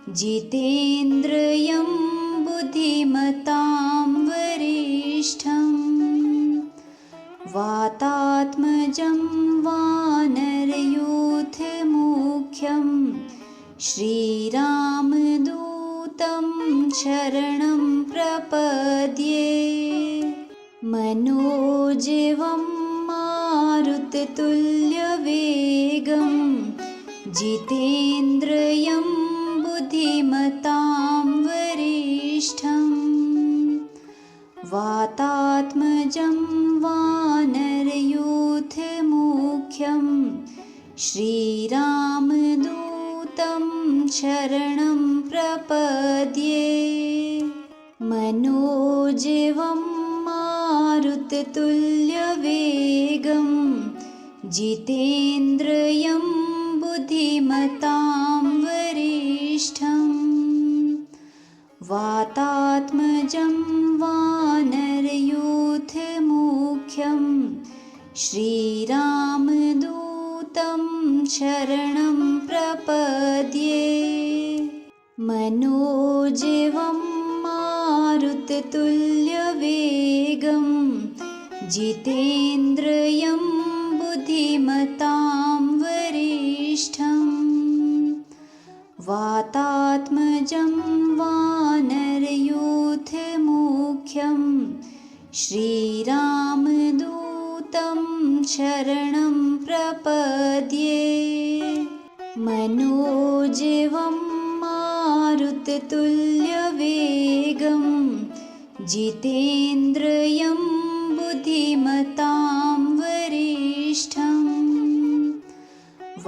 जितेन्द्रियं बुद्धिमतां वरिष्ठम् वातात्मजं वानरयूथमुख्यं श्रीरामदूतं शरणं प्रपद्ये। मनोजवं मारुततुल्यवेगं जितेन्द्रियं बुद्धिमतां वरिष्ठम् वातात्मजं वानरयूथमुख्यं श्रीरामदूतं शरणं प्रपद्ये। मनोजवं मारुततुल्यवेगं जितेन्द्रियं बुद्धिमतां वरिष्ठम् वातात्मजं वानरयूथमुख्यं श्रीरामदूतं शरणं प्रपद्ये। मनोजवं मारुततुल्यवेगं जितेन्द्रियं बुद्धिमतां वरिष्ठम् वातात्मजं वानरयूथमुख्यं श्रीरामदूतं शरणं प्रपद्ये। मनोजवं मारुततुल्यवेगं जितेन्द्रियं बुद्धिमतां वरिष्ठम्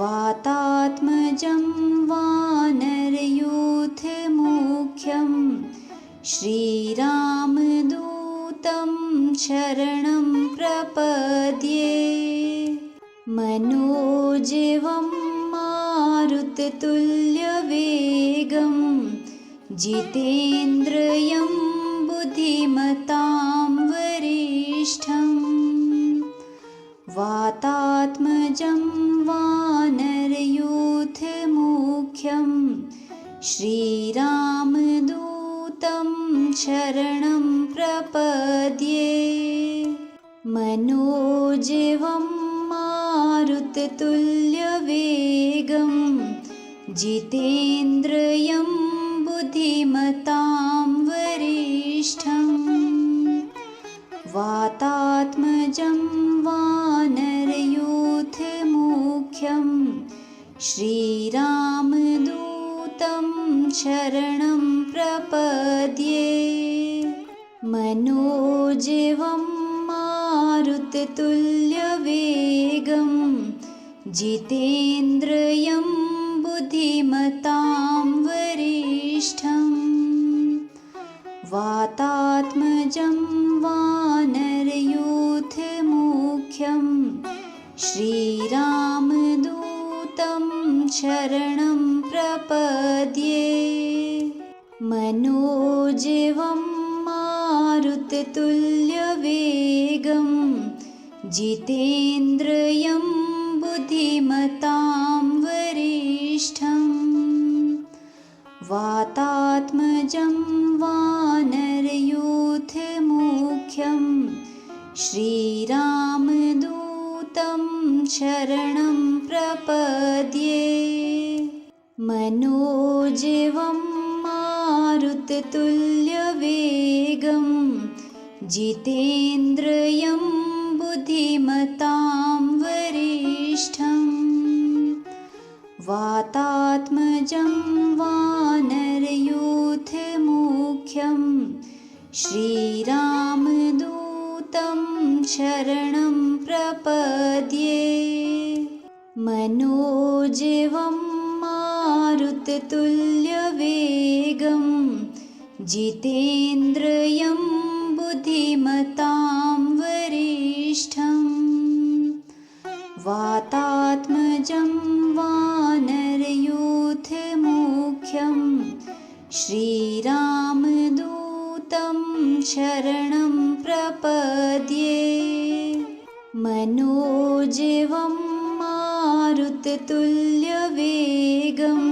वातात्मजं वानरयूथमुख्यं श्रीरामदूतं शरणं प्रपद्ये। मनोजवं मारुततुल्यवेगं जितेन्द्रियं बुद्धिमतां वरिष्ठम् वातात्मजं वानरयूथमुख्यं श्रीरामदूतं शरणं प्रपद्ये। मनोजवं मारुततुल्यवेगं जितेन्द्रियं बुद्धिमतां वरिष्ठम् वातात्मजं वानरयूथमुख्यं श्रीरामदूतं शरणं प्रपद्ये। मनोजवं मारुततुल्यवेगं जितेन्द्रियं बुद्धिमतां वरिष्ठम् वातात्मजं वानरयूथमुख्यं श्रीरामदूतं शरणं प्रपद्ये। मनोजवं मारुततुल्यवेगं जितेन्द्रियं बुद्धिमतां वरिष्ठम् वातात्मजं वानरयूथमुख्यं श्रीरामदूतं शरणं प्रपद्ये। मनोजवं मारुततुल्यवेगं जितेन्द्रियं बुद्धिमतां वरिष्ठम् वातात्मजं वानरयूथमुख्यं श्रीरामदूतं शरणं प्रपद्ये। मनोजवं मारुततुल्यवेगं जितेन्द्रियं बुद्धिमतां वरिष्ठम् वातात्मजं वानरयूथमुख्यं श्रीरामदूतं शरणं प्रपद्ये। मनोजवं मारुततुल्यवेगं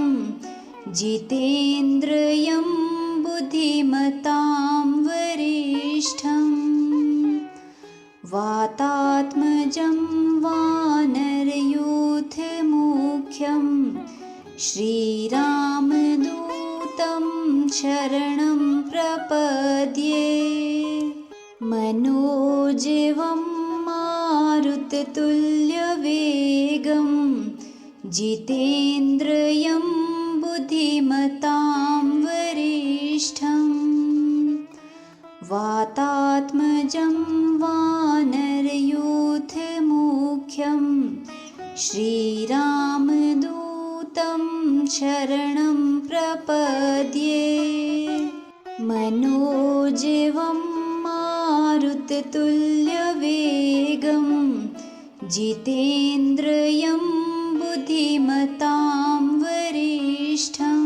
जितेन्द्रियं बुद्धिमतां वरिष्ठं वातात्मजं वानरयूथमुख्यं श्रीरामदूतं शरणं प्रपद्ये मनोजवं मारुततुल्यवेगं जितेन्द्रियं बुद्धिमतां वरिष्ठं वातात्मजं वानरयूथमुख्यं श्रीरामदूतं शरणं प्रपद्ये मनोजवं मारुततुल्यवेगं जितेन्द्रियं बुद्धिमतां वरिष्ठं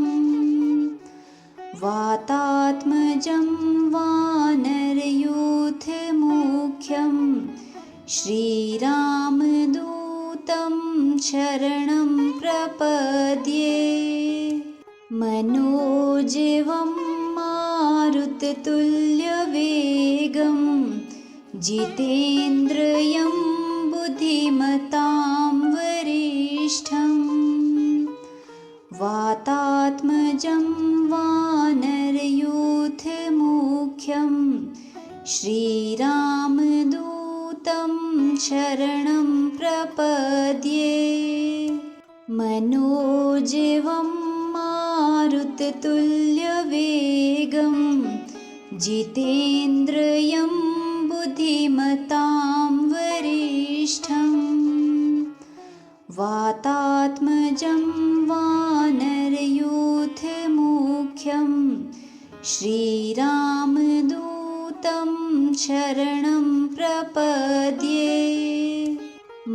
वातात्मजं वानरयूथमुख्यं श्रीरामदूतं शरणं प्रपद्ये मनोजवं मारुततुल्यवेगं जितेन्द्रियं बुद्धिमतां वरिष्ठं वातात्मजं वानरयूथमुख्यं श्रीरामदूतं शरणं प्रपद्ये मनोजवं मारुततुल्यवेगं जितेन्द्रियं बुद्धिमतां वरिष्ठं वातात्मजं वानरयूथमुख्यं श्रीरामदूतं शरणं प्रपद्ये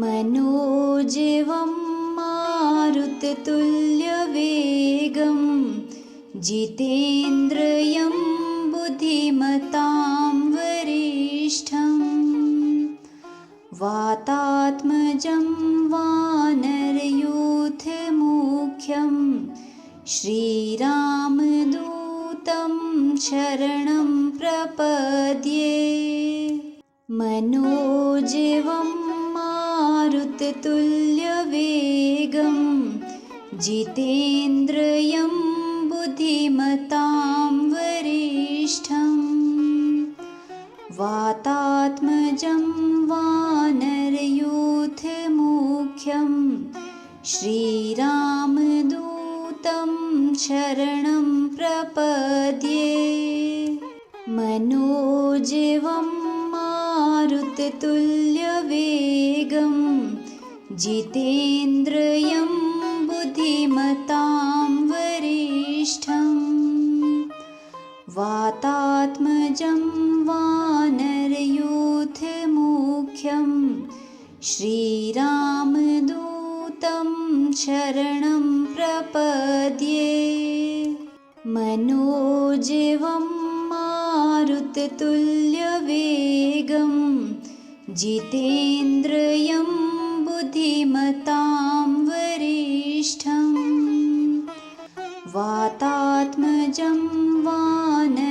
मनोजवं मारुततुल्यवेगं जितेन्द्रियं बुद्धिमतां वरिष्ठं वातात्मजं वानरयूथमुख्यं श्रीरामदूतं शरणं प्रपद्ये मनोजवं मारुततुल्यवेगं जितेन्द्रियं बुद्धिमतां वरिष्ठं वातात्मजं वानरयूथमुख्यं श्रीरामदूतं शरणं प्रपद्ये मनोजवं मारुततुल्यवेगं जितेन्द्रियं बुद्धिमतां वरिष्ठं वातात्मजं वानरयूथमुख्यं श्रीरामदूतं शरणं प्रपद्ये मनोजवं मारुततुल्यवेगं जितेन्द्रियं बुद्धिमतां वरिष्ठं वातात्मजं वानरयूथमुख्यं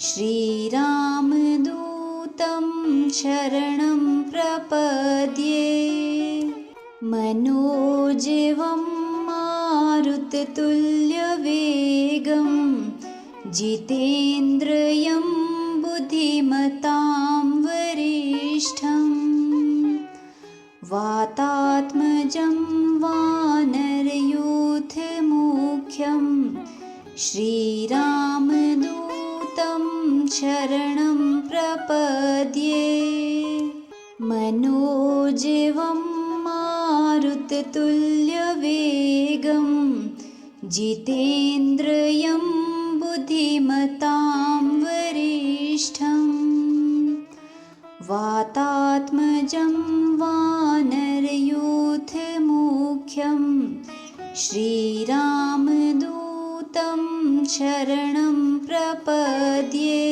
श्रीरामदूतं शरणं प्रपद्ये मनोजवं मारुततुल्यवेगं जितेन्द्रियं बुद्धिमतां वरिष्ठं वातात्मजं वानरयूथमुख्यं श्रीरामदूतं शरणं प्रपद्ये मनोजवं मारुततुल्यवेगं जितेन्द्रियं बुद्धिमतां वरिष्ठं वातात्मजं वानरयूथमुख्यं श्रीरामदूतं शरणं प्रपद्ये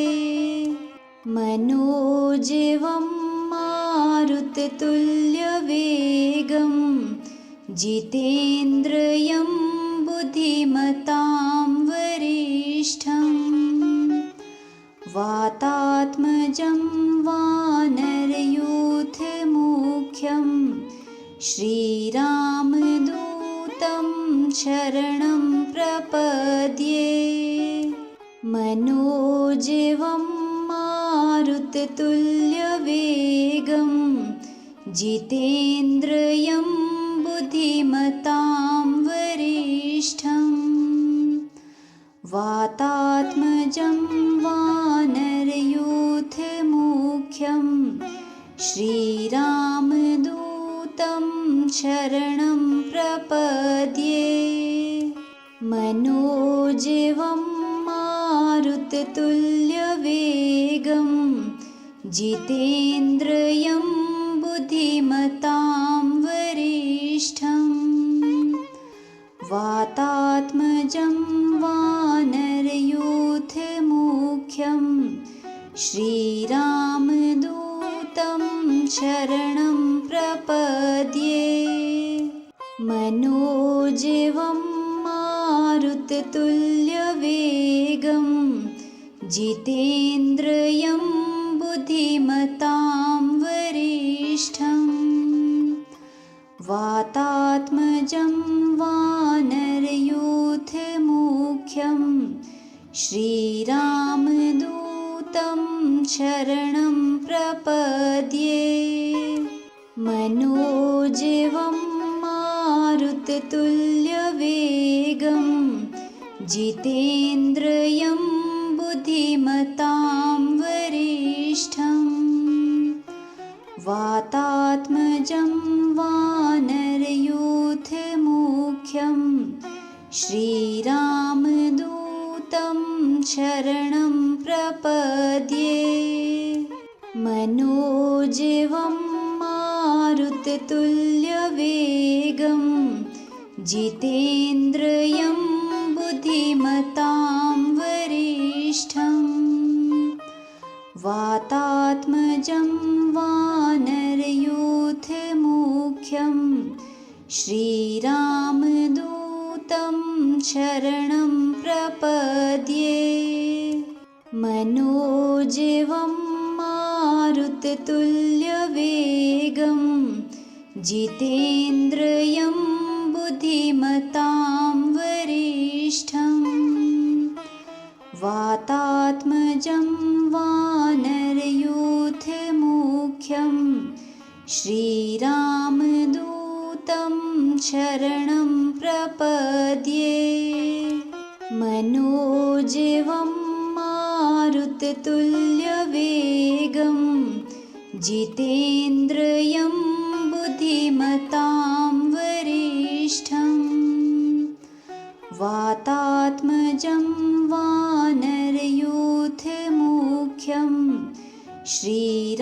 मनोजवं मारुततुल्यवेगं जितेन्द्रियं बुद्धिमतां वरिष्ठं वातात्मजं वानरयूथमुख्यं श्रीरामदूतं शरणं प्रपद्ये मनोजवं मारुततुल्यवेगं जितेन्द्रियं बुद्धिमतां वरिष्ठं वातात्मजं वानरयूथमुख्यं श्रीरामदूतं शरणं प्रपद्ये मनोजवं मारुततुल्यवेगं जितेन्द्रियं बुद्धिमतां वरिष्ठं वातात्मजं वानरयूथमुख्यं श्रीरामदूतं शरणं प्रपद्ये मनोजवं मारुततुल्यवेगं जितेन्द्रियं बुद्धिमतां वरिष्ठं वातात्मजं वानरयूथमुख्यं श्रीरामदूतं शरणं प्रपद्ये मनोजवं मारुततुल्यवेगं जितेन्द्रियं बुद्धिमतां वरिष्ठं वातात्मजं वानरयूथमुख्यं श्रीरामदूतं शरणं प्रपद्ये मनोजवं मारुततुल्यवेगं जितेन्द्रियं बुद्धिमतां वरिष्ठं वातात्मजं वानरयूथमुख्यं श्रीरामदूतं शरणं प्रपद्ये मनोजवं मारुततुल्यवेगं जितेन्द्रियं बुद्धिमतां वरिष्ठं वातात्मजं वानरयूथमुख्यं श्रीरामदूतं शरणं प्रपद्ये मनोजवं मारुततुल्यवेगं जितेन्द्रियं बुद्धिमतां वरिष्ठं वातात्मजं वानरयूथमुख्यं श्रीरामदूतं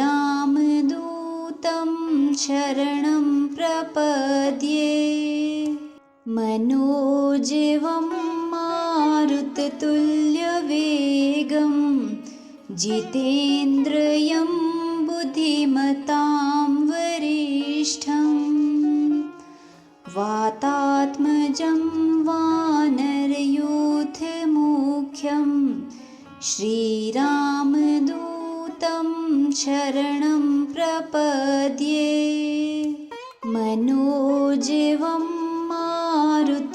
शरणं प्रपद्ये मनोजवं मारुततुल्यवेगं जितेन्द्रियं बुद्धिमतां वरिष्ठं वातात्मजं वानरयूथमुख्यं श्रीरामदूतं शरणं प्रपद्ये मनोजवं मारुततुल्यवेगं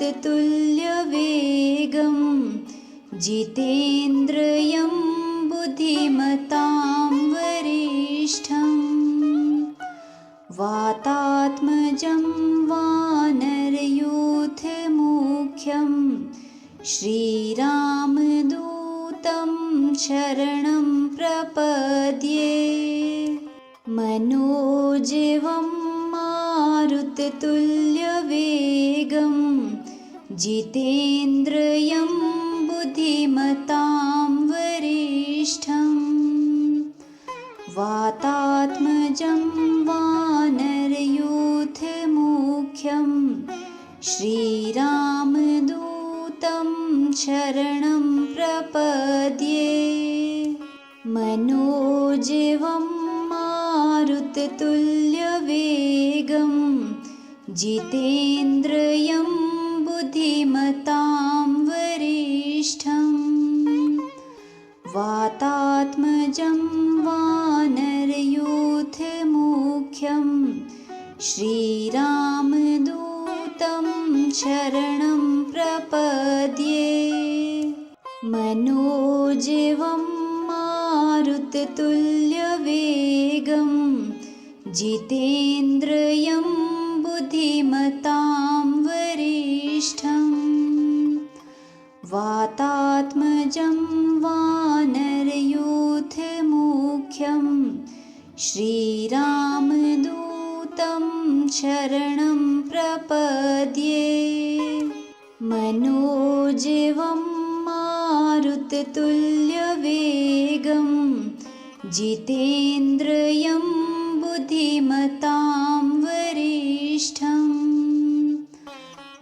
जितेन्द्रियं बुद्धिमतां वरिष्ठं वातात्मजं वानरयूथमुख्यं श्रीरामदूतं शरणं प्रपद्ये मनोजवं मारुततुल्यवेगं जितेन्द्रियं बुद्धिमतां वरिष्ठं वातात्मजं वानरयूथमुख्यं श्रीरामदूतं शरणं प्रपद्ये मनोजवं मारुततुल्यवेगं जितेन्द्रियं बुद्धिमतां वरिष्ठम् वातात्मजं वानरयूथमुख्यं श्रीरामदूतं शरणं प्रपद्ये मनोजवं मारुततुल्यवेगं जितेन्द्रियं बुद्धिमतां वरिष्ठम् वातात्मजं वानरयूथमुख्यं श्रीरामदूतं शरणं प्रपद्ये मनोजवं मारुततुल्यवेगं जितेन्द्रियं बुद्धिमतां वरिष्ठम्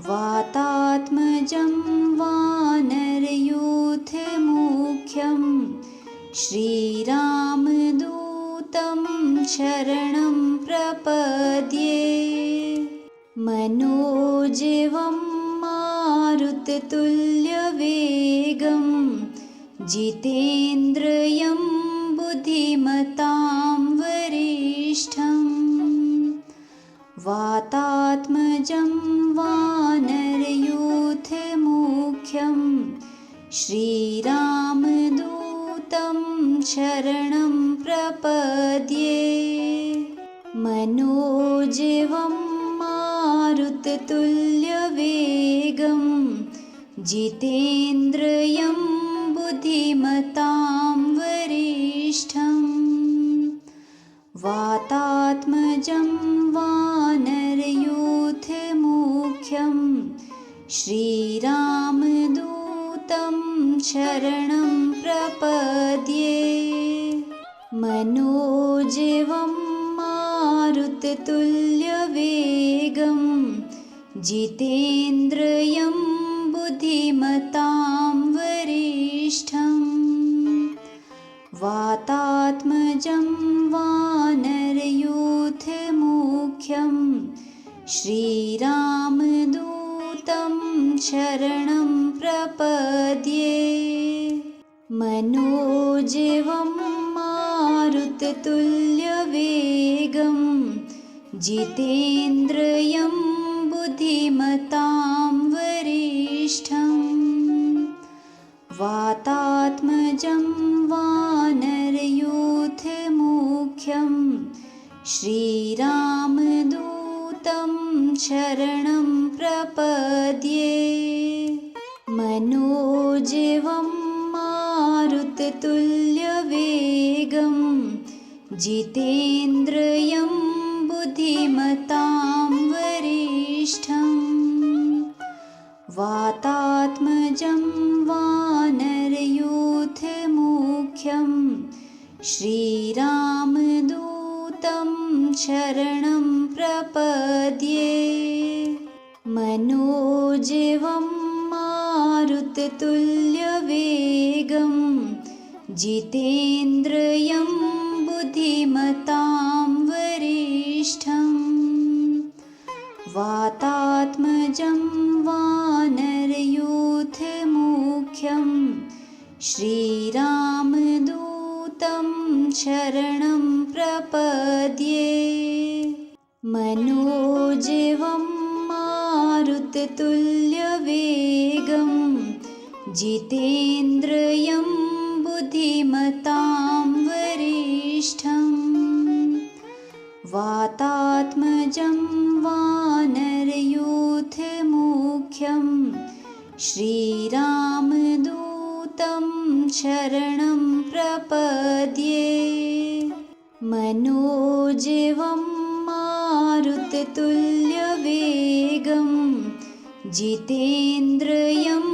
वातात्मजं वानरयूथमुख्यं श्रीरामदूतं शरणं प्रपद्ये मनोजवं मारुततुल्यवेगं जितेन्द्रियं बुद्धिमतां वरिष्ठम् वातात्मजं वानरयूथमुख्यं श्रीरामदूतं शरणं प्रपद्ये मनोजवं मारुततुल्यवेगं जितेन्द्रियं बुद्धिमतां वरिष्ठम् वातात्मजं वानरयूथमुख्यं श्रीरामदूतं शरणं प्रपद्ये मनोजवं मारुततुल्यवेगं जितेन्द्रियं बुद्धिमतां वरिष्ठम् वातात्मजं वानरयूथमुख्यं श्रीरामदूतं शरणं प्रपद्ये मनोजवं मारुततुल्यवेगं जितेन्द्रियं बुद्धिमतां वरिष्ठम् वातात्मजं वानरयूथमुख्यं श्रीरामदूतं शरणं प्रपद्ये मनोजवं मारुततुल्यवेगं जितेन्द्रियं बुद्धिमतां वरिष्ठम् वातात्मजं वानरयूथमुख्यं श्रीरामदूतं शरणं प्रपद्ये मनोजवं मारुततुल्यवेगं जितेन्द्रियं बुद्धिमतां वरिष्ठम् वातात्मजं वानरयूथमुख्यं श्रीरामदूतं शरणं प्रपद्ये मनोजवं मारुततुल्यवेगं जितेन्द्रियं बुद्धिमतां वरिष्ठम् वातात्मजं वानरयूथमुख्यं श्रीरामदूतं शरणं प्रपद्ये मनोजवं मारुततुल्यवेगं जितेन्द्रियं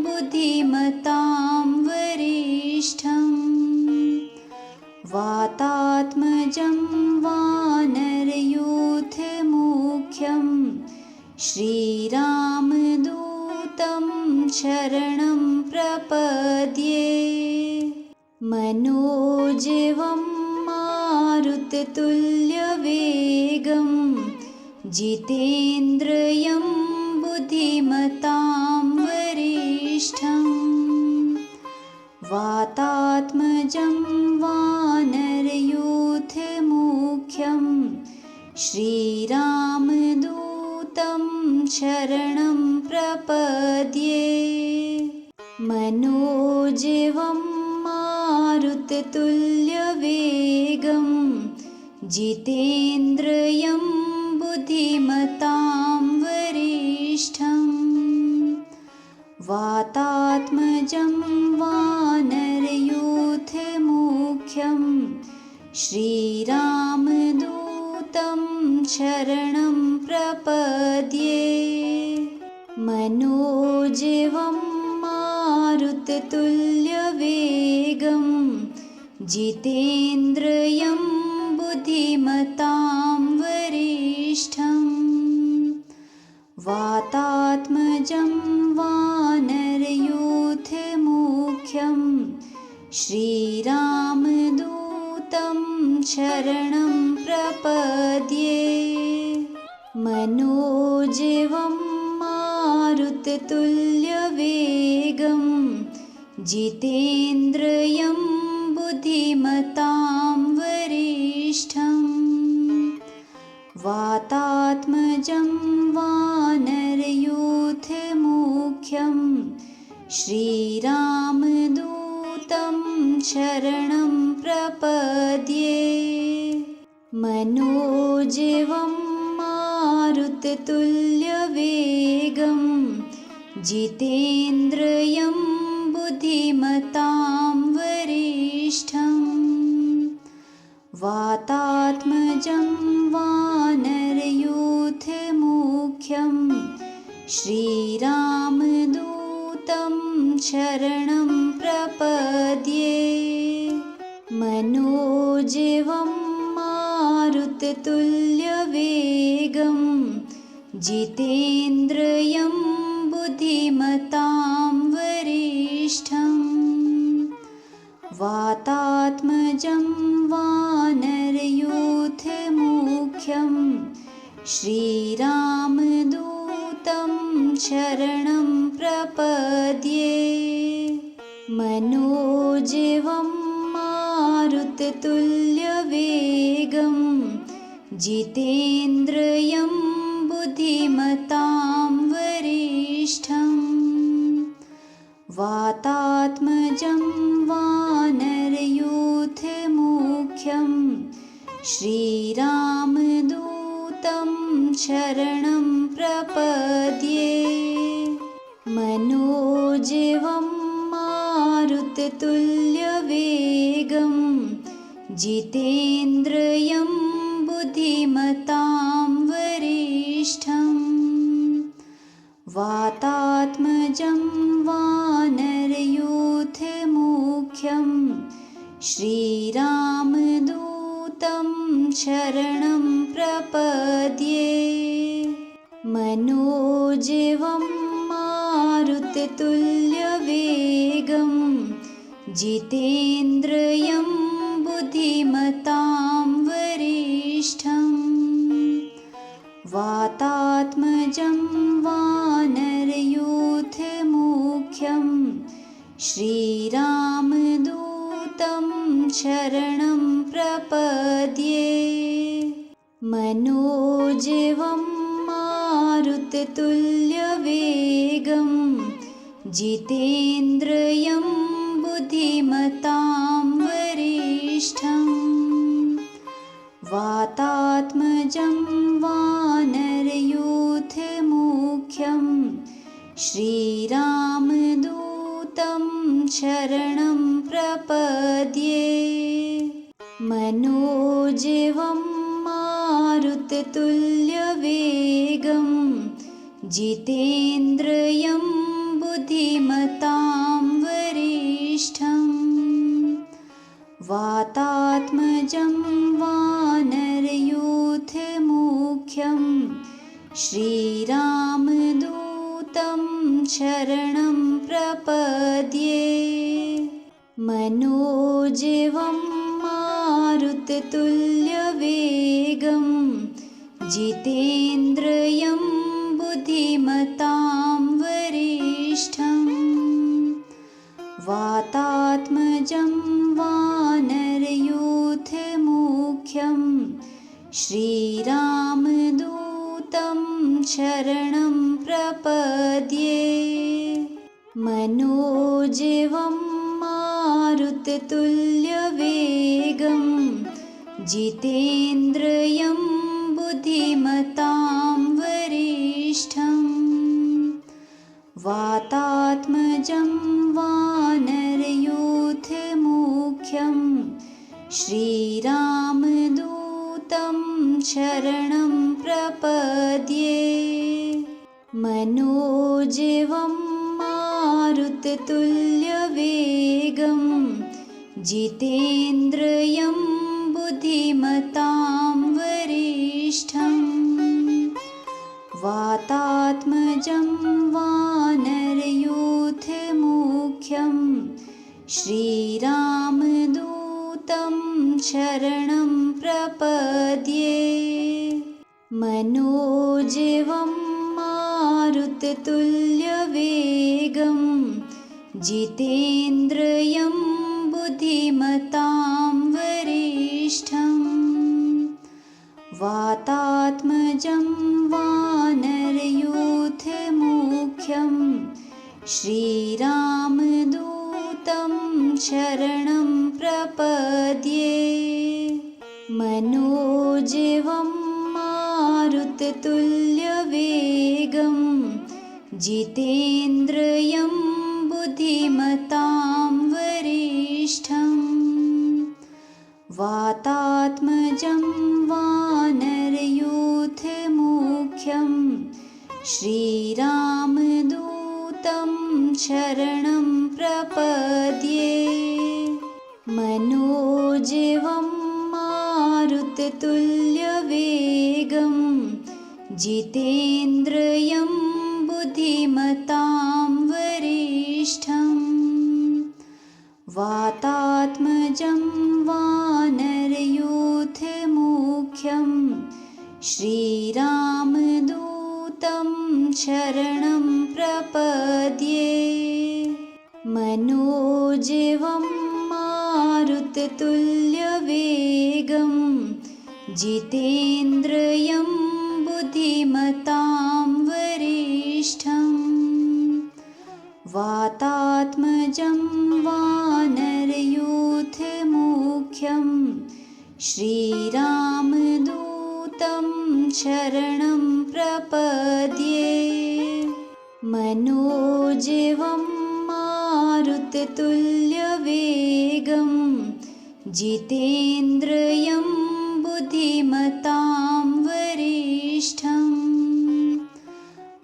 बुद्धिमतां वरिष्ठम् वातात्मजं वानरयूथमुख्यं श्रीरामदूतं शरणं प्रपद्ये मनोजवं मारुततुल्यवेगं जितेन्द्रियं बुद्धिमतां वरिष्ठं वातात्मजं वानरयूथमुख्यं श्रीरामदूतं शरणं प्रपद्ये मनोजवं मारुततुल्यवेगं जितेन्द्रियं बुद्धिमतां वरिष्ठं वातात्मजं वानरयूथमुख्यं श्रीरामदूतं शरणं प्रपद्ये मनोजवं मारुततुल्यवेगं जितेन्द्रियं बुद्धिमतां वरिष्ठं वातात्मजं वानरयूथमुख्यं श्रीरामदूतं शरणं प्रपद्ये मनोजवं मारुततुल्यवेगं जितेन्द्रियं बुद्धिमतां वरिष्ठं वातात्मजं वानरयूथमुख्यं श्रीरामदूतं शरणं प्रपद्ये मनोजवं मारुततुल्यवेगं जितेन्द्रियं बुद्धिमतां वरिष्ठं वातात्मजं वानरयूथमुख्यं श्रीरामदूतं शरणं प्रपद्ये मनोजवं मारुततुल्यवेगं जितेन्द्रियं बुद्धिमतां वरिष्ठं वातात्मजं वानरयूथमुख्यं श्रीरामदूतं शरणं प्रपद्ये मनोजवं मारुततुल्यवेगं जितेन्द्रियं बुद्धिमतां वरिष्ठं वातात्मजं वानरयूथमुख्यं श्रीरामदूतं शरणं प्रपद्ये मनोजवं मारुततुल्यवेगं जितेन्द्रियं बुद्धिमतां वरिष्ठं वातात्मजं वानरयूथमुख्यं श्रीरामदूतं शरणं प्रपद्ये मनोजवं मारुततुल्यवेगं जितेन्द्रियं बुद्धिमतां वरिष्ठं वातात्मजं वानरयूथमुख्यं श्रीरामदूतं शरणं प्रपद्ये मनोजवं मारुततुल्यवेगं जितेन्द्रियं बुद्धिमतां वरिष्ठं वातात्मजं वानरयूथमुख्यं श्रीरामदूतं शरणं प्रपद्ये मनोजवं मारुततुल्यवेगं जितेन्द्रियं बुद्धिमतां वरिष्ठं वातात्मजं वानरयूथमुख्यं श्रीरामदूतं शरणं प्रपद्ये मनोजवं मारुततुल्यवेगं जितेन्द्रियं बुद्धिमतां वरिष्ठं वातात्मजं वानरयूथमुख्यं श्रीरामदूतं शरणं प्रपद्ये मनोजवं मारुततुल्यवेगं जितेन्द्रियं बुद्धिमतां वरिष्ठं वातात्मजं वानरयूथमुख्यं श्रीरामदूतं शरणं प्रपद्ये मनोजवं मारुततुल्यवेगं जितेन्द्रियं बुद्धिमतां वरिष्ठं वातात्मजं वानरयूथमुख्यं श्रीरामदूतं शरणं प्रपद्ये मनोजवं मारुततुल्यवेगं जितेन्द्रियं बुद्धिमतां वरिष्ठं वातात्मजं वानरयूथमुख्यं श्रीरामदूतं शरणं प्रपद्ये मनोजवं मारुततुल्यवेगं जितेन्द्रियं बुद्धिमतां वरिष्ठं वातात्मजं वानरयूथमुख्यं श्रीरामदूतं शरणं प्रपद्ये मनोजवं मारुततुल्यवेगं जितेन्द्रियं बुद्धिमतां वरिष्ठं वातात्मजं वानरयूथमुख्यं श्रीरामदूतं शरणं प्रपद्ये मनोजवं मारुततुल्यवेगं जितेन्द्रियं बुद्धिमतां वरिष्ठं वातात्मजं वानरयूथमुख्यं श्रीरामदूतं शरणं प्रपद्ये मनोजवं मारुततुल्यवेगं जितेन्द्रियं बुद्धिमतां वरिष्ठं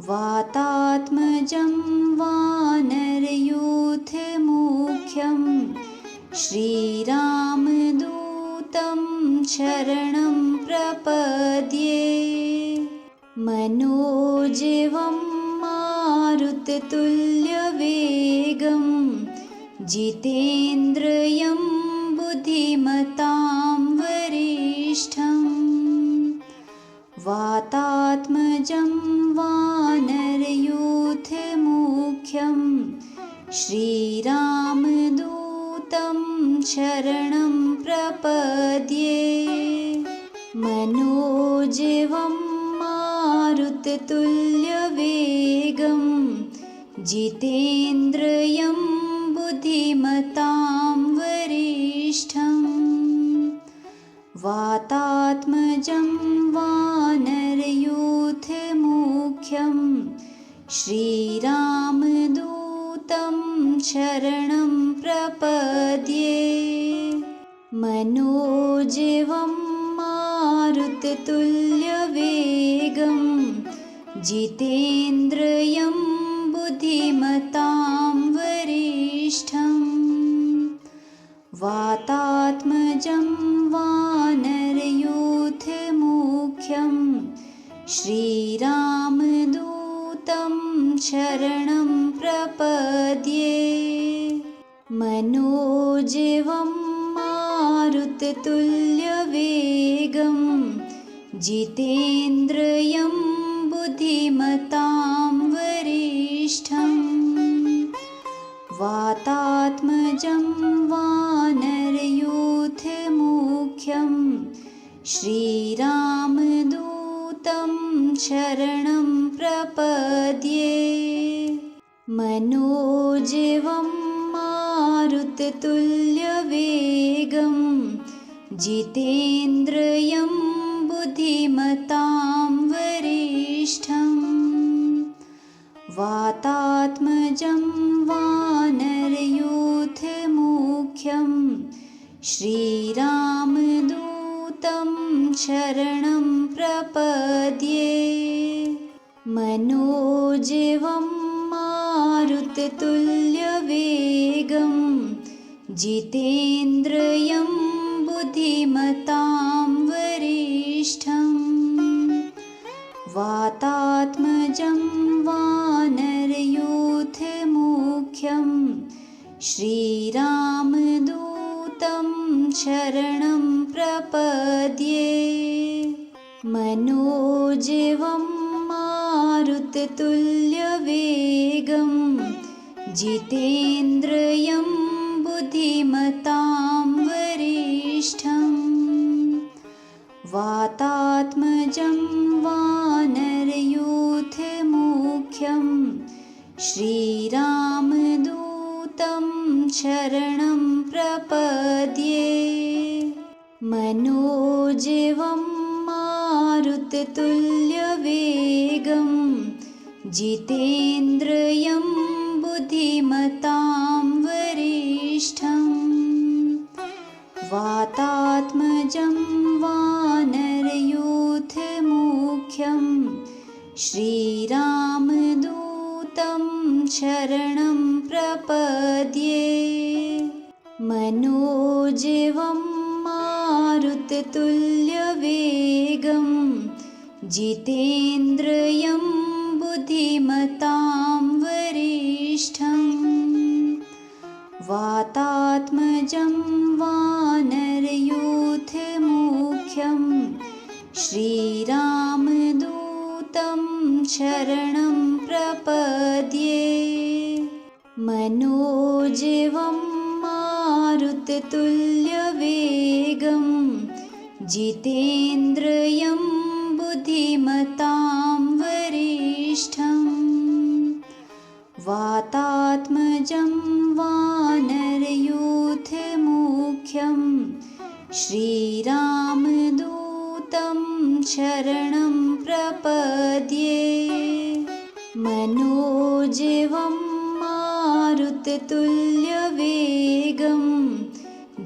वातात्मजं वानरयूथमुख्यं श्रीरामदूतं शरणं प्रपद्ये मनोजवं मारुततुल्यवेगं जितेन्द्रियं बुद्धिमतां वरिष्ठं वातात्मजं वानरयूथमुख्यं श्रीरामदूतं शरणं प्रपद्ये मनोजवं मारुततुल्यवेगं जितेन्द्रियं बुद्धिमतां वरिष्ठं वातात्मजं वानरयूथमुख्यं श्रीरामदूतं शरणं प्रपद्ये मनोजवं मारुततुल्यवेगं जितेन्द्रियं बुद्धिमतां वरिष्ठं वातात्मजं वानरयूथमुख्यं श्रीरामदूतं शरणं प्रपद्ये मनोजवं मारुततुल्यवेगं जितेन्द्रियं बुद्धिमतां वरिष्ठं वातात्मजं वानरयूथमुख्यं श्रीरामदूतं शरणं प्रपद्ये। मनोजवं मारुततुल्यवेगं जितेन्द्रियं बुद्धिमतां वरिष्ठं वातात्मजं वानरयूथमुख्यं श्रीरामदूतं शरणं प्रपद्ये। मनोजवं मारुततुल्यवेगं जितेन्द्रियं बुद्धिमतां वरिष्ठं वातात्मजं वानरयूथमुख्यं श्रीरामदूतं शरणं प्रपद्ये। मनोजवं मारुततुल्यवेगं जितेन्द्रियं बुद्धिमतां वरिष्ठं वातात्मजं वानरयूथमुख्यं श्रीरामदूतं शरणं प्रपद्ये। मनोजवं मारुततुल्यवेगं जितेन्द्रियं बुद्धिमतां वरिष्ठं वातात्मजं वानरयूथमुख्यं श्रीरामदूतं शरणं प्रपद्ये। मनोजवं मारुततुल्यवेगं जितेन्द्रियं बुद्धिमतां वरिष्ठं वातात्मजं वानरयूथमुख्यं श्रीरामदूतं शरणं प्रपद्ये। मनोजवं मारुततुल्यवेगं जितेन्द्रियं बुद्धिमतां वरिष्ठं वातात्मजं वानरयूथमुख्यं श्रीरामदूतं शरणं प्रपद्ये। मनोजवं मारुततुल्यवेगं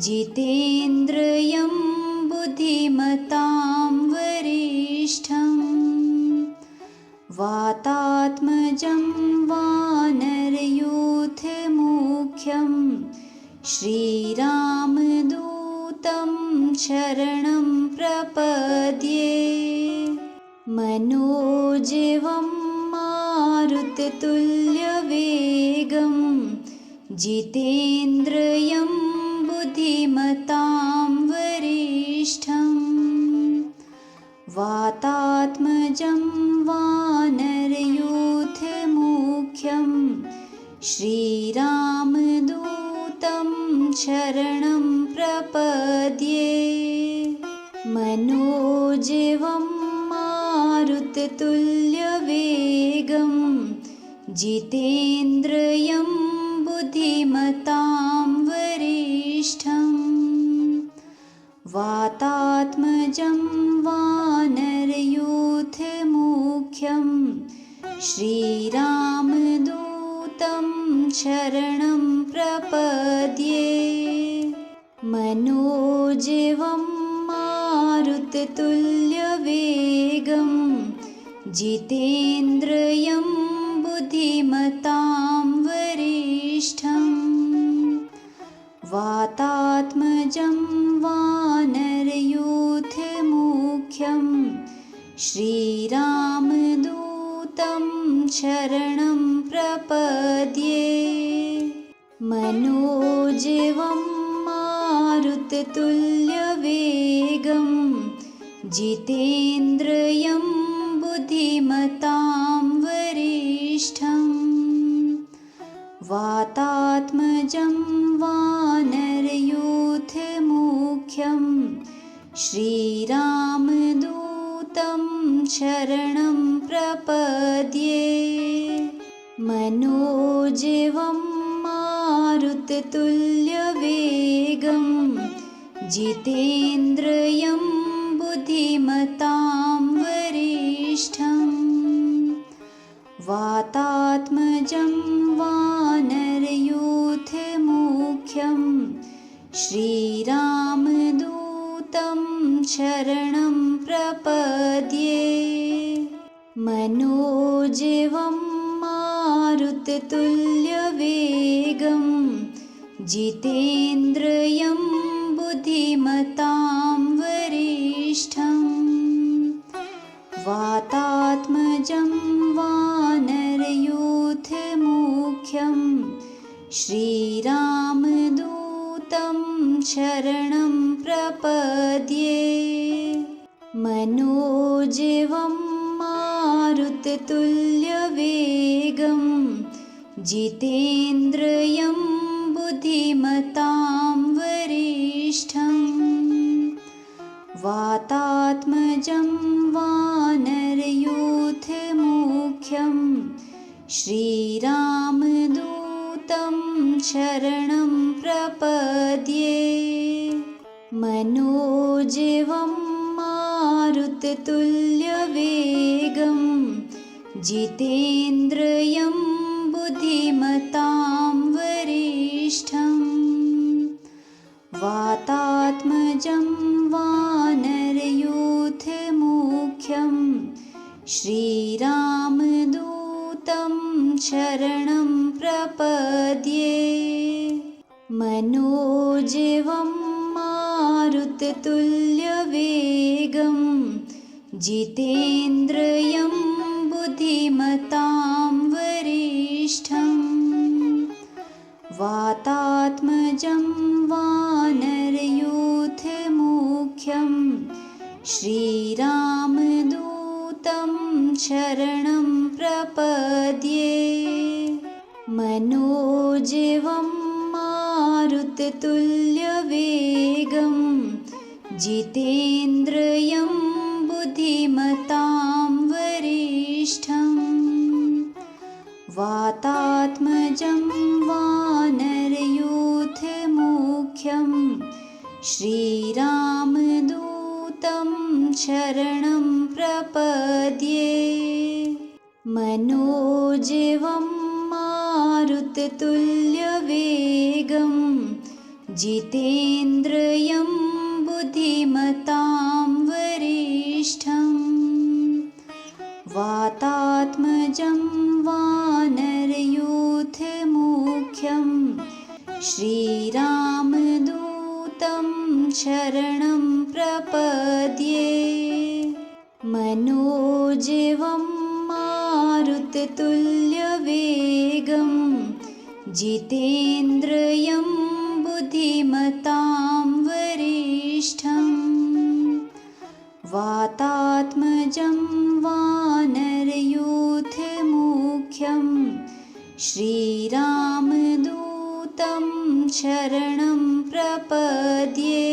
जितेन्द्रियं बुद्धिमतां वरिष्ठं वातात्मजं वानरयूथमुख्यं श्रीरामदूतं शरणं प्रपद्ये। मनोजवं मारुततुल्यवेगं जितेन्द्रियं बुद्धिमतां वरिष्ठं वातात्मजं वानरयूथमुख्यं श्रीरामदूतं शरणं प्रपद्ये। मनोजवं मारुततुल्यवेगं जितेन्द्रियं बुद्धिमतां वरिष्ठं वातात्मजं वानरयूथमुख्यं श्रीरामदूतं शरणं प्रपद्ये। मनोजवं मारुततुल्यवेगं जितेन्द्रियं बुद्धिमतां वरिष्ठं वातात्मजं वानरयूथमुख्यं श्रीरामदूतं शरणं प्रपद्ये। मनोजवं मारुततुल्यवेगं जितेन्द्रियं बुद्धिमतां वरिष्ठम् वातात्मजं वानरयूथमुख्यं श्रीरामदूतं शरणं प्रपद्ये मनोजवं मारुततुल्यवेगं जितेन्द्रियं बुद्धिमतां वरिष्ठम् वातात्मजं वानरयूथमुख्यं श्रीरामदूतं शरणं प्रपद्ये मनोजवं मारुततुल्यवेगं जितेन्द्रियं बुद्धिमतां वरिष्ठम् वातात्मजं वानरयूथमुख्यं श्रीरामदूतं शरणं प्रपद्ये मनोजवं मारुततुल्यवेगं जितेन्द्रियं बुद्धिमतां वरिष्ठम् वातात्मजं वानरयूथमुख्यं श्रीरामदूतं शरणं प्रपद्ये मनोजवं मारुततुल्यवेगं जितेन्द्रियं बुद्धिमतां वरिष्ठम् वातात्मजं वानरयूथमुख्यं श्रीरामदूतं शरणं प्रपद्ये मनोजवं मारुततुल्यवेगं जितेन्द्रियं बुद्धिमतां वरिष्ठम् वातात्मजं वानरयूथमुख्यं श्रीरामदूतं शरणं प्रपद्ये मनोजवं मारुततुल्यवेगं जितेन्द्रियं बुद्धिमतां वरिष्ठम् वातात्मजं वानरयूथमुख्यं श्रीरामदूतं शरणं प्रपद्ये मनोजवं मारुततुल्यवेगं जितेन्द्रियं बुद्धिमतां वरिष्ठम् वातात्मजं वानरयूथमुख्यं श्रीरामदूतं शरणं प्रपद्ये मनोजवं मारुततुल्यवेगं जितेन्द्रियं बुद्धिमतां वरिष्ठम् वातात्मजं वानरयूथमुख्यं श्रीरामदूतं शरणं प्रपद्ये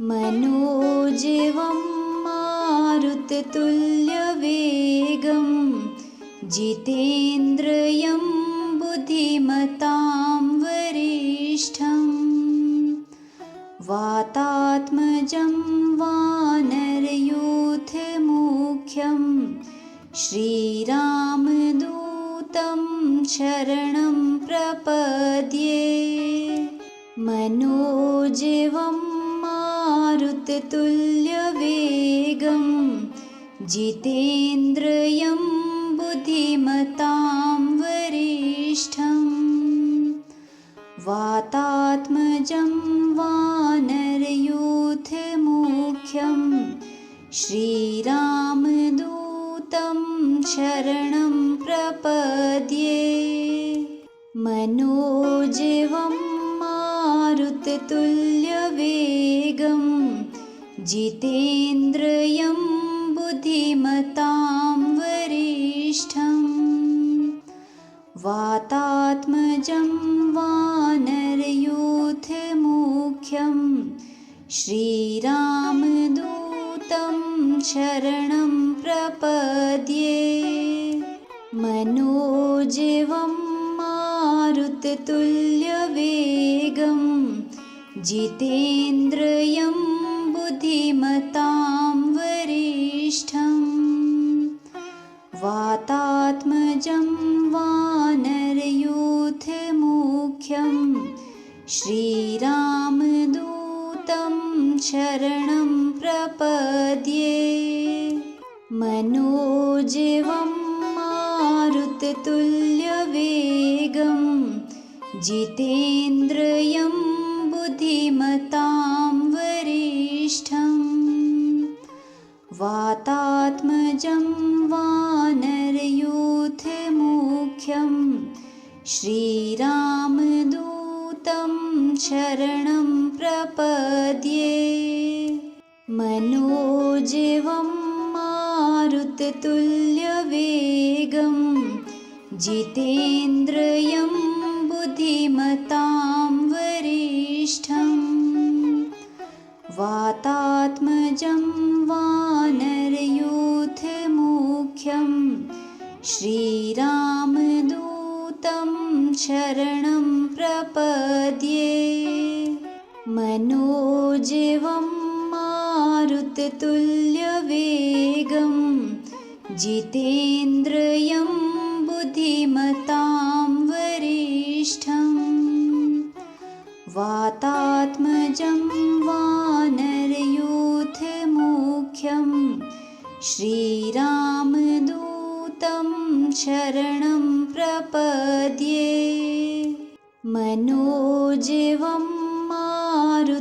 मनोजवं मारुततुल्यवेगं जितेन्द्रियं बुद्धिमतां वरिष्ठम् वातात्मजं वानरयूथमुख्यं श्रीरामदूतं शरणं प्रपद्ये मनोजवं मारुततुल्यवेगं जितेन्द्रियं बुद्धिमतां वरिष्ठम् वातात्मजं वानरयूथमुख्यं श्रीरामदूतं शरणं प्रपद्ये मनोजवं मारुततुल्यवेगं जितेन्द्रियं बुद्धिमतां वरिष्ठम् वातात्मजं वानरयूथमुख्यं श्रीरामदूतं शरणं प्रपद्ये मनोजवं मारुततुल्यवेगं जितेन्द्रियं बुद्धिमतां वरिष्ठम् वातात्मजं वानरयूथमुख्यं श्रीरामदूतं शरणं प्रपद्ये मनोजवं मारुततुल्यवेगं जितेन्द्रियं बुद्धिमतां वरिष्ठम् वातात्मजं वानरयूथमुख्यं श्रीरामदूतं शरणं प्रपद्ये मनोजवं मारुततुल्यवेगं जितेन्द्रियं बुद्धिमतां वरिष्ठम् वातात्मजं वानरयूथमुख्यं श्रीरामदूतं शरणं प्रपद्ये मनोजवं मारुततुल्यवेगं जितेन्द्रियं बुद्धिमतां वरिष्ठम् वातात्मजं वानरयूथमुख्यं श्रीरामदूतं शरणं प्रपद्ये मनोजवं मारुततुल्यवेगं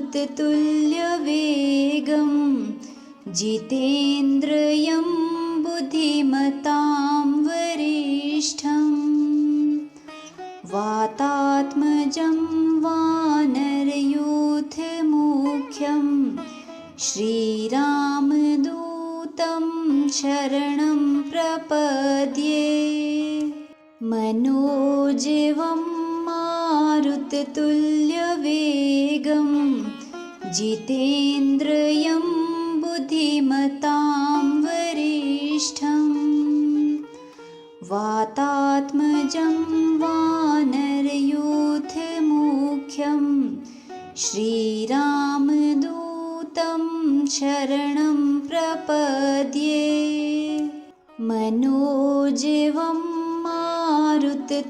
जितेन्द्रियं बुद्धिमतां वरिष्ठम् वातात्मजं वानरयूथमुख्यं श्रीरामदूतं शरणं प्रपद्ये मनोजवं मारुततुल्यवेगं जितेन्द्रियं बुद्धिमतां वरिष्ठम् वातात्मजं वानरयूथमुख्यं श्रीरामदूतं शरणं प्रपद्ये मनोजवं मारुततुल्यवेगं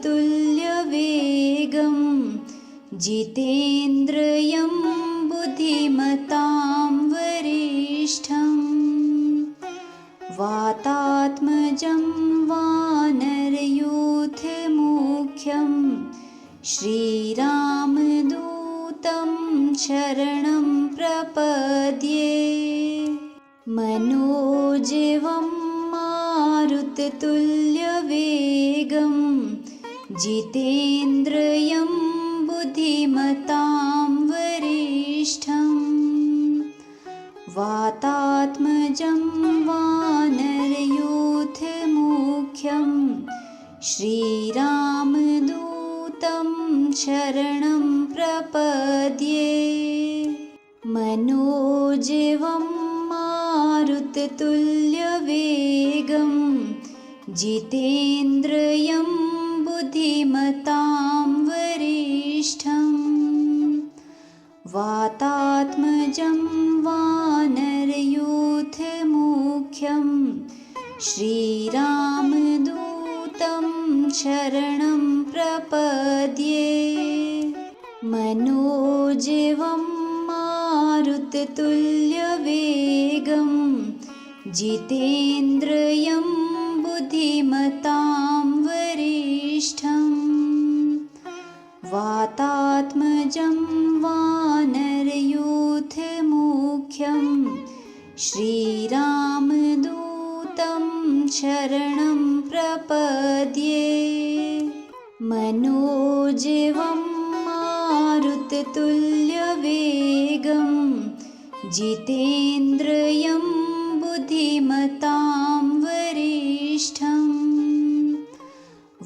जितेन्द्रियं बुद्धिमतां वरिष्ठम् वातात्मजं वानरयूथमुख्यं श्रीरामदूतं शरणं प्रपद्ये मनोजवं मारुततुल्यवेगं जितेन्द्रियं बुद्धिमतां वरिष्ठम् वातात्मजं वानरयूथमुख्यं श्रीरामदूतं शरणं प्रपद्ये मनोजवं मारुततुल्यवेगं जितेन्द्रियं बुद्धिमतां वरिष्ठम् वातात्मजं वानरयूथमुख्यं श्रीरामदूतं शरणं प्रपद्ये मनोजवं मारुततुल्यवेगं जितेन्द्रियं बुद्धिमतां वरिष्ठम् वातात्मजं वानरयूथमुख्यं श्रीरामदूतं शरणं प्रपद्ये मनोजवं मारुततुल्यवेगं जितेन्द्रियं बुद्धिमतां वरिष्ठं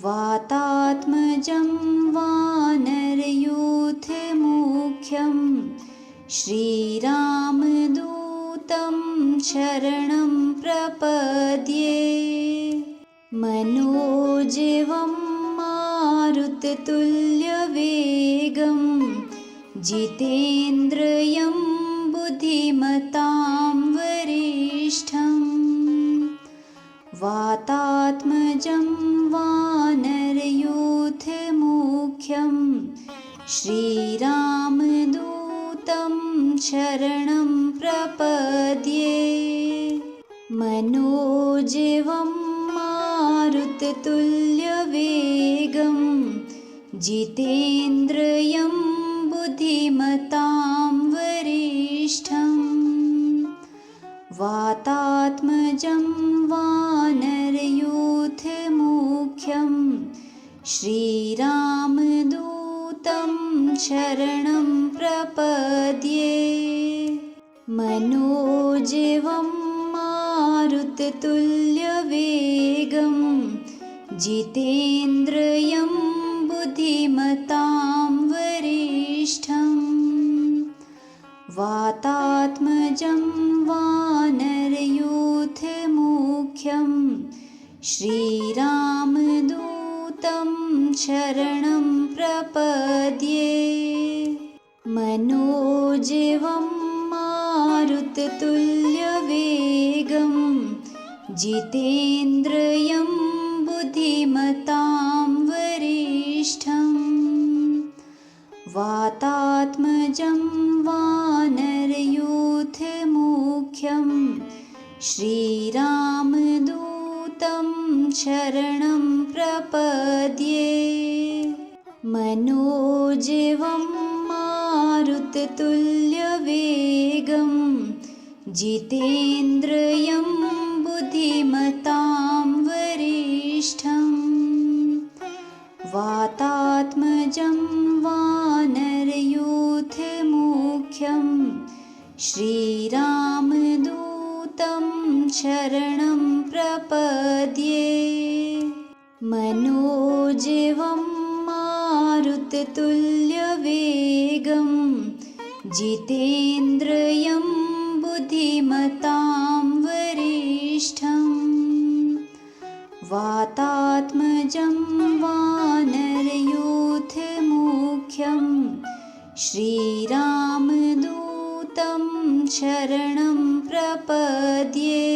वातात्मजं वानरयूथमुख्यं श्रीरामदूतं शरणं प्रपद्ये मनोजवं मारुततुल्यवेगं जितेन्द्रियं बुद्धिमतां वरिष्ठं वातात्मजं वानरयूथमुख्यं श्रीरामदूतं शरणं प्रपद्ये मनोजवं मारुततुल्यवेगं जितेन्द्रियं बुद्धिमतां वरिष्ठं वातात्मजं वानरयूथमुख्यं श्रीरामदूतं शरणं प्रपद्ये मनोजवं मारुततुल्यवेगं जितेन्द्रियं बुद्धिमतां वरिष्ठं वातात्मजं वानरयूथमुख्यं श्रीरामदूतं शरणं प्रपद्ये मनोजवं मारुततुल्यवेगं जितेन्द्रियं बुद्धिमतां वरिष्ठं वातात्मजं वानरयूथमुख्यं श्रीरामदूतं शरणं प्रपद्ये मनोजवं मारुततुल्यवेगं जितेन्द्रियं बुद्धिमतां वरिष्ठं वातात्मजं वानरयूथमुख्यं श्रीरामदूतं शरणं प्रपद्ये मनोजवं मारुततुल्यवेगं जितेन्द्रियं बुद्धिमतां वरिष्ठं वातात्मजं वानरयूथमुख्यं श्रीरामदूतं शरणं प्रपद्ये मनोजवं मारुततुल्यवेगं जितेन्द्रियं बुद्धिमतां वरिष्ठं वातात्मजं वानरयूथमुख्यं श्रीरामदूतं मनोजवं मारुततुल्यवेगं जितेन्द्रियं बुद्धिमतां वरिष्ठं वातात्मजं वानरयूथमुख्यं श्रीरामदूतं शरणं प्रपद्ये।